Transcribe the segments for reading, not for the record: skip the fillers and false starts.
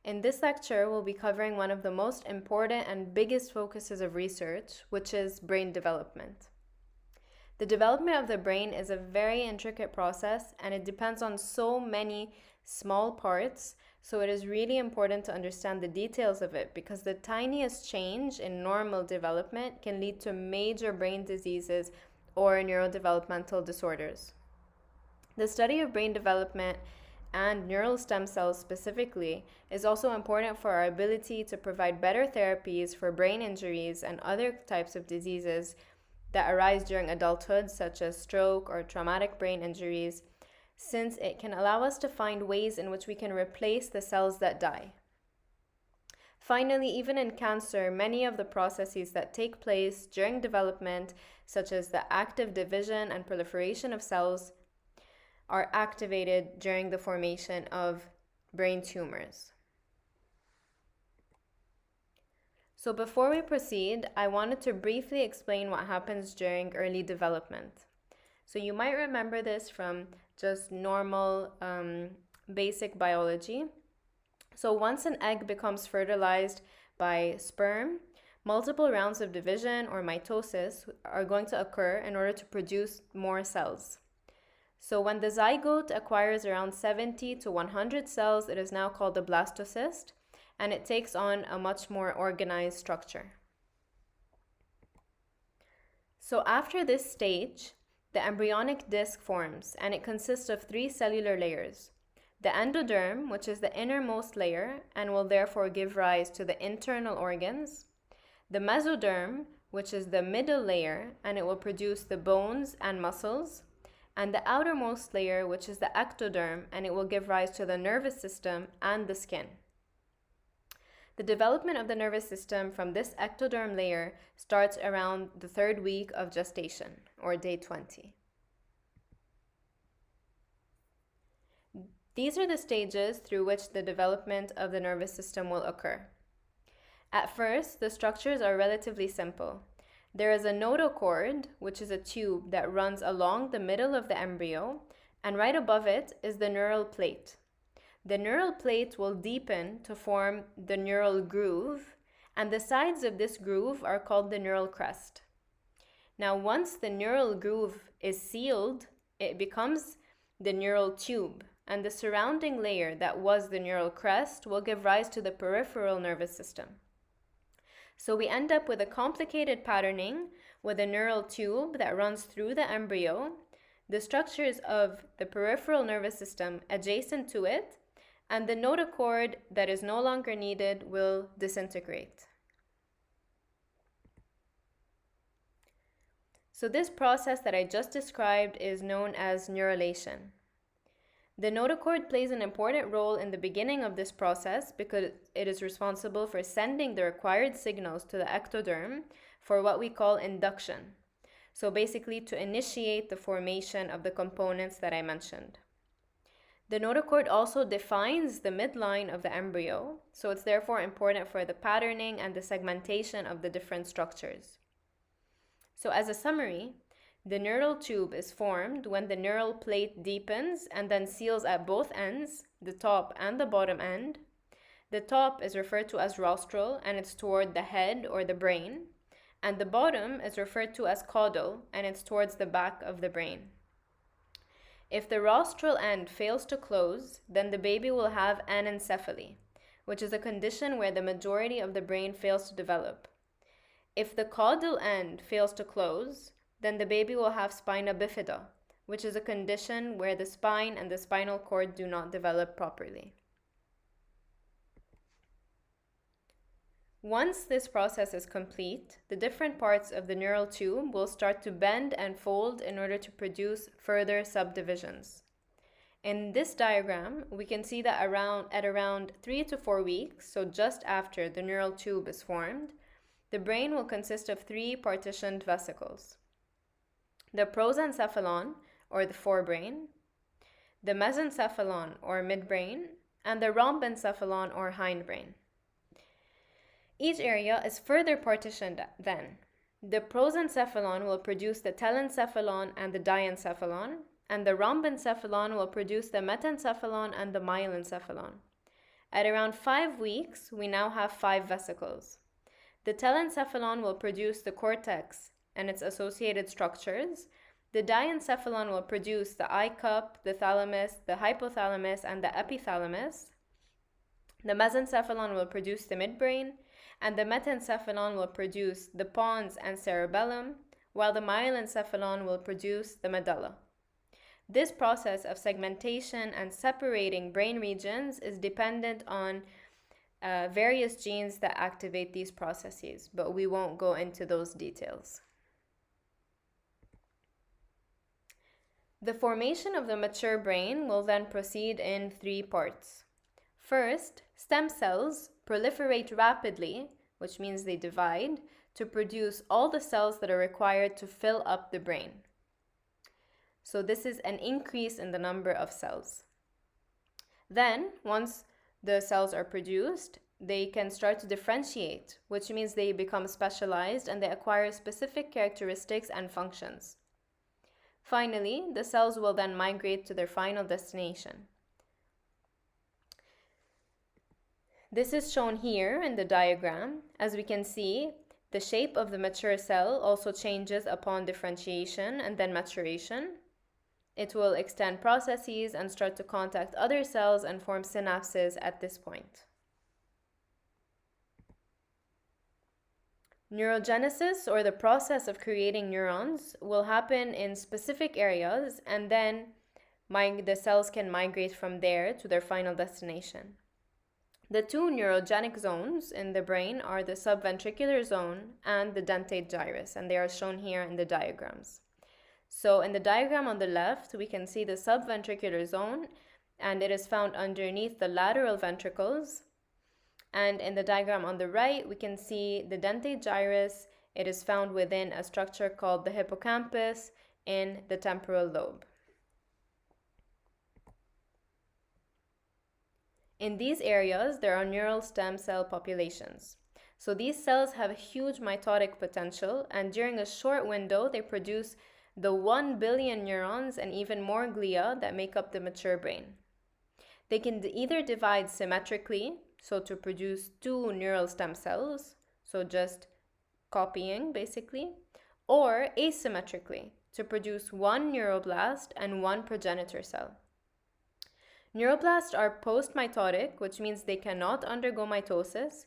In this lecture, we'll be covering one of the most important and biggest focuses of research, which is brain development. The development of the brain is a very intricate process, and it depends on so many small parts, so it is really important to understand the details of it, because the tiniest change in normal development can lead to major brain diseases or neurodevelopmental disorders. The study of brain development and neural stem cells specifically is also important for our ability to provide better therapies for brain injuries and other types of diseases that arise during adulthood, such as stroke or traumatic brain injuries, since it can allow us to find ways in which we can replace the cells that die. Finally, even in cancer, many of the processes that take place during development, such as the active division and proliferation of cells, are activated during the formation of brain tumors. So before we proceed, I wanted to briefly explain what happens during early development. So you might remember this from just normal basic biology. So once an egg becomes fertilized by sperm, multiple rounds of division or mitosis are going to occur in order to produce more cells. So when the zygote acquires around 70 to 100 cells, it is now called a blastocyst, and it takes on a much more organized structure. So after this stage, the embryonic disc forms, and it consists of 3 cellular layers. The endoderm, which is the innermost layer and will therefore give rise to the internal organs. The mesoderm, which is the middle layer, and it will produce the bones and muscles. And the outermost layer, which is the ectoderm, and it will give rise to the nervous system and the skin. The development of the nervous system from this ectoderm layer starts around the 3rd week of gestation, or day 20. These are the stages through which the development of the nervous system will occur. At first, the structures are relatively simple. There is a notochord, which is a tube that runs along the middle of the embryo, and right above it is the neural plate. The neural plate will deepen to form the neural groove, and the sides of this groove are called the neural crest. Now, once the neural groove is sealed, it becomes the neural tube, and the surrounding layer that was the neural crest will give rise to the peripheral nervous system. So we end up with a complicated patterning with a neural tube that runs through the embryo, the structures of the peripheral nervous system adjacent to it, and the notochord that is no longer needed will disintegrate. So this process that I just described is known as neurulation. The notochord plays an important role in the beginning of this process because it is responsible for sending the required signals to the ectoderm for what we call induction. So basically to initiate the formation of the components that I mentioned. The notochord also defines the midline of the embryo, so it's therefore important for the patterning and the segmentation of the different structures. So as a summary, the neural tube is formed when the neural plate deepens and then seals at both ends, the top and the bottom end. The top is referred to as rostral, and it's toward the head or the brain. And the bottom is referred to as caudal, and it's towards the back of the brain. If the rostral end fails to close, then the baby will have anencephaly, which is a condition where the majority of the brain fails to develop. If the caudal end fails to close, then the baby will have spina bifida, which is a condition where the spine and the spinal cord do not develop properly. Once this process is complete, the different parts of the neural tube will start to bend and fold in order to produce further subdivisions. In this diagram, we can see that at around 3 to 4 weeks, so just after the neural tube is formed, the brain will consist of 3 partitioned vesicles. The prosencephalon, or the forebrain, the mesencephalon, or midbrain, and the rhombencephalon, or hindbrain. Each area is further partitioned then. The prosencephalon will produce the telencephalon and the diencephalon, and the rhombencephalon will produce the metencephalon and the myelencephalon. At around 5 weeks, we now have 5 vesicles. The telencephalon will produce the cortex and its associated structures. The diencephalon will produce the eye cup, the thalamus, the hypothalamus, and the epithalamus. The mesencephalon will produce the midbrain, and the metencephalon will produce the pons and cerebellum, while the myelencephalon will produce the medulla. This process of segmentation and separating brain regions is dependent on various genes that activate these processes, but we won't go into those details. The formation of the mature brain will then proceed in 3 parts. First, stem cells proliferate rapidly, which means they divide, to produce all the cells that are required to fill up the brain. So this is an increase in the number of cells. Then, once the cells are produced, they can start to differentiate, which means they become specialized and they acquire specific characteristics and functions. Finally, the cells will then migrate to their final destination. This is shown here in the diagram. As we can see, the shape of the mature cell also changes upon differentiation and then maturation. It will extend processes and start to contact other cells and form synapses at this point. Neurogenesis, or the process of creating neurons, will happen in specific areas, and then the cells can migrate from there to their final destination. The 2 neurogenic zones in the brain are the subventricular zone and the dentate gyrus, and they are shown here in the diagrams. So in the diagram on the left, we can see the subventricular zone, and it is found underneath the lateral ventricles. And in the diagram on the right, we can see the dentate gyrus. It is found within a structure called the hippocampus in the temporal lobe. In these areas, there are neural stem cell populations. So these cells have a huge mitotic potential, and during a short window, they produce the 1 billion neurons and even more glia that make up the mature brain. They can either divide symmetrically, so to produce 2 neural stem cells, so just copying basically, or asymmetrically, to produce 1 neuroblast and 1 progenitor cell. Neuroblasts are post-mitotic, which means they cannot undergo mitosis,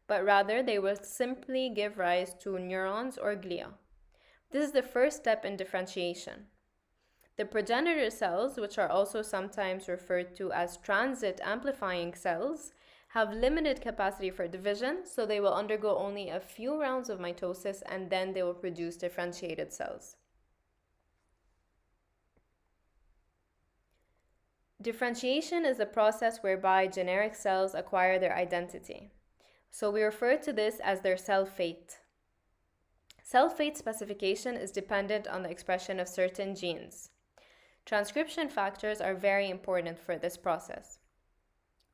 but rather they will simply give rise to neurons or glia. This is the first step in differentiation. The progenitor cells, which are also sometimes referred to as transit amplifying cells, have limited capacity for division, so they will undergo only a few rounds of mitosis and then they will produce differentiated cells. Differentiation is the process whereby generic cells acquire their identity. So we refer to this as their cell fate. Cell fate specification is dependent on the expression of certain genes. Transcription factors are very important for this process.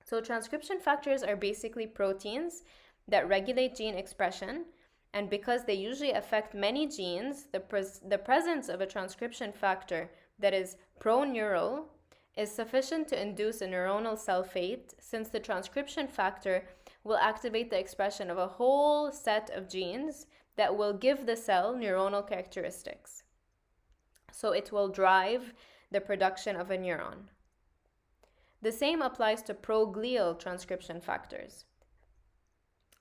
So transcription factors are basically proteins that regulate gene expression, and because they usually affect many genes, the presence of a transcription factor that is proneural is sufficient to induce a neuronal cell fate, since the transcription factor will activate the expression of a whole set of genes that will give the cell neuronal characteristics. So it will drive the production of a neuron. The same applies to proglial transcription factors.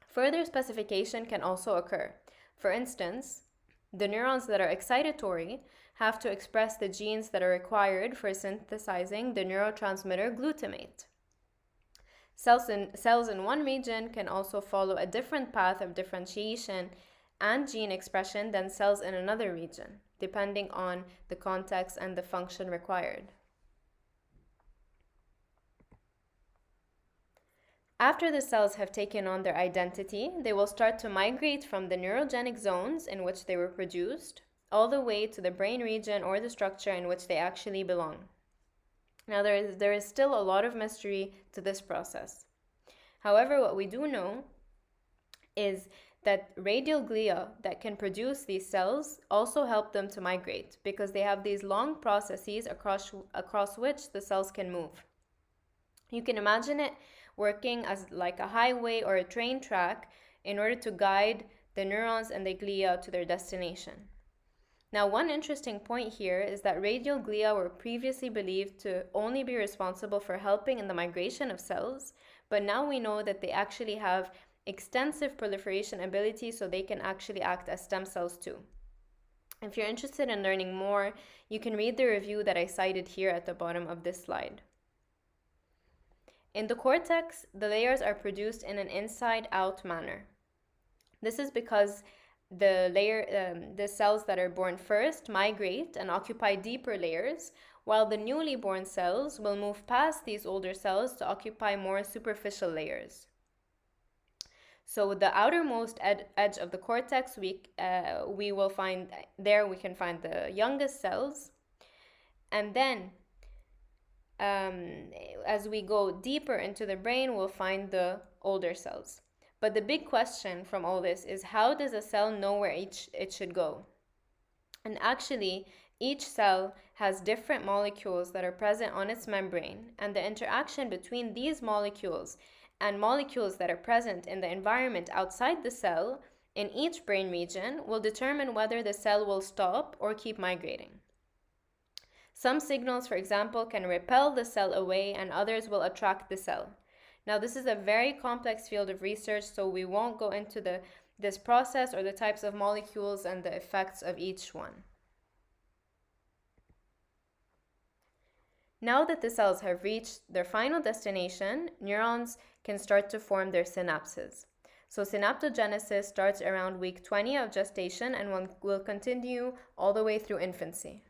Further specification can also occur. For instance, the neurons that are excitatory have to express the genes that are required for synthesizing the neurotransmitter glutamate. Cells in one region can also follow a different path of differentiation and gene expression than cells in another region, depending on the context and the function required. After the cells have taken on their identity, they will start to migrate from the neurogenic zones in which they were produced, all the way to the brain region or the structure in which they actually belong. Now, there is still a lot of mystery to this process. However, what we do know is that radial glia that can produce these cells also help them to migrate, because they have these long processes across which the cells can move. You can imagine it working as like a highway or a train track in order to guide the neurons and the glia to their destination. Now, one interesting point here is that radial glia were previously believed to only be responsible for helping in the migration of cells, but now we know that they actually have extensive proliferation ability, so they can actually act as stem cells too. If you're interested in learning more, you can read the review that I cited here at the bottom of this slide. In the cortex, the layers are produced in an inside-out manner. This is because the cells that are born first migrate and occupy deeper layers, while the newly born cells will move past these older cells to occupy more superficial layers. So the outermost edge of the cortex, we will find there, we can find the youngest cells, and then as we go deeper into the brain, we'll find the older cells. But the big question from all this is, how does a cell know where it should go? And actually, each cell has different molecules that are present on its membrane, and the interaction between these molecules and molecules that are present in the environment outside the cell in each brain region will determine whether the cell will stop or keep migrating. Some signals, for example, can repel the cell away, and others will attract the cell. Now, this is a very complex field of research, so we won't go into this process or the types of molecules and the effects of each one. Now that the cells have reached their final destination, neurons can start to form their synapses. So synaptogenesis starts around week 20 of gestation and will continue all the way through infancy.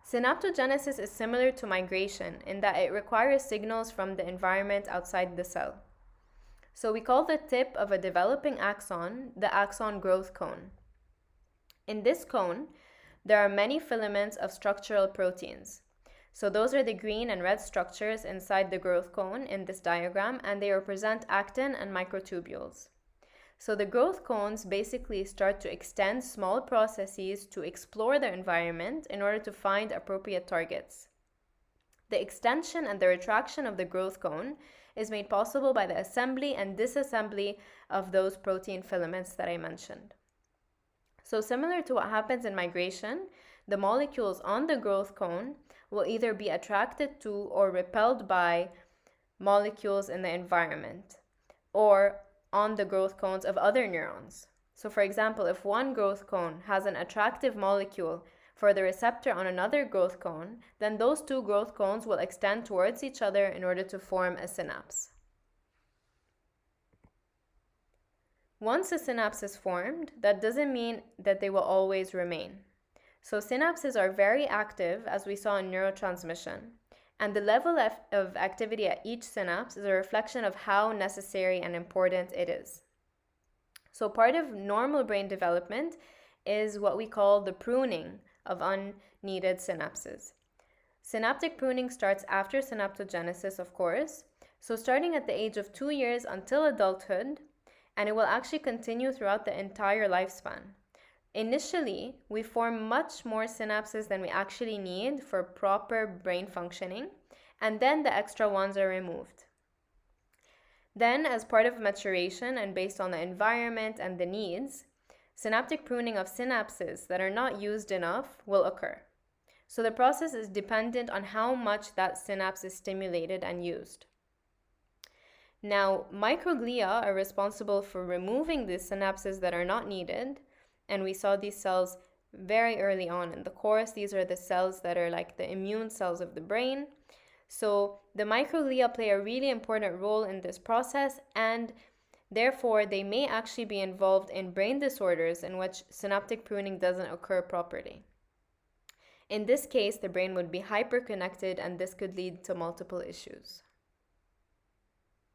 Synaptogenesis is similar to migration in that it requires signals from the environment outside the cell. So we call the tip of a developing axon the axon growth cone. In this cone, there are many filaments of structural proteins. So those are the green and red structures inside the growth cone in this diagram, and they represent actin and microtubules. So the growth cones basically start to extend small processes to explore their environment in order to find appropriate targets. The extension and the retraction of the growth cone is made possible by the assembly and disassembly of those protein filaments that I mentioned. So similar to what happens in migration, the molecules on the growth cone will either be attracted to or repelled by molecules in the environment or on the growth cones of other neurons. So for example, if one growth cone has an attractive molecule for the receptor on another growth cone, then those two growth cones will extend towards each other in order to form a synapse. Once a synapse is formed, that doesn't mean that they will always remain. So synapses are very active, as we saw in neurotransmission, and the level of activity at each synapse is a reflection of how necessary and important it is. So part of normal brain development is what we call the pruning of unneeded synapses. Synaptic pruning starts after synaptogenesis, of course, so starting at the age of 2 years until adulthood, and it will actually continue throughout the entire lifespan. Initially, we form much more synapses than we actually need for proper brain functioning, and then the extra ones are removed. Then, as part of maturation and based on the environment and the needs, synaptic pruning of synapses that are not used enough will occur. So the process is dependent on how much that synapse is stimulated and used. Now, microglia are responsible for removing the synapses that are not needed, and we saw these cells very early on in the course. These are the cells that are like the immune cells of the brain. So the microglia play a really important role in this process, and therefore they may actually be involved in brain disorders in which synaptic pruning doesn't occur properly. In this case, the brain would be hyperconnected, and this could lead to multiple issues.